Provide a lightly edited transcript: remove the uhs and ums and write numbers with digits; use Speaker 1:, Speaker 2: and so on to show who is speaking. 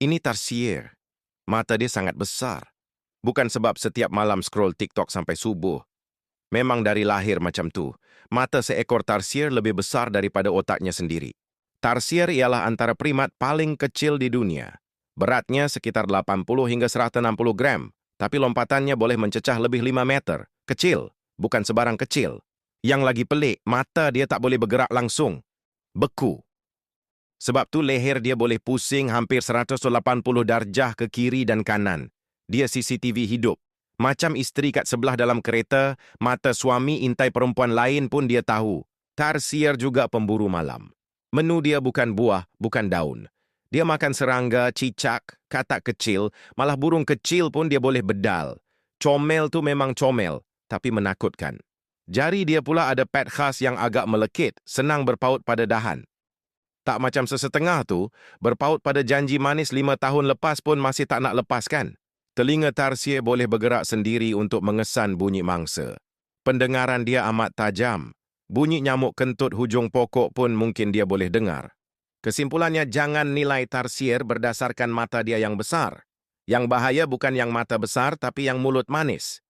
Speaker 1: Ini tarsier. Mata dia sangat besar. Bukan sebab setiap malam scroll TikTok sampai subuh. Memang dari lahir macam tu. Mata seekor tarsier lebih besar daripada otaknya sendiri. Tarsier ialah antara primat paling kecil di dunia. Beratnya sekitar 80 hingga 160 gram, tapi lompatannya boleh mencecah lebih 5 meter. Kecil, bukan sebarang kecil. Yang lagi pelik, mata dia tak boleh bergerak langsung. Beku. Sebab tu leher dia boleh pusing hampir 180 darjah ke kiri dan kanan. Dia CCTV hidup. Macam isteri kat sebelah dalam kereta, mata suami intai perempuan lain pun dia tahu. Tarsier juga pemburu malam. Menu dia bukan buah, bukan daun. Dia makan serangga, cicak, katak kecil, malah burung kecil pun dia boleh bedal. Comel tu memang comel, tapi menakutkan. Jari dia pula ada pad khas yang agak melekit, senang berpaut pada dahan. Tak macam sesetengah tu, berpaut pada janji manis 5 tahun lepas pun masih tak nak lepaskan. Telinga tarsier boleh bergerak sendiri untuk mengesan bunyi mangsa. Pendengaran dia amat tajam. Bunyi nyamuk kentut hujung pokok pun mungkin dia boleh dengar. Kesimpulannya, jangan nilai tarsier berdasarkan mata dia yang besar. Yang bahaya bukan yang mata besar, tapi yang mulut manis.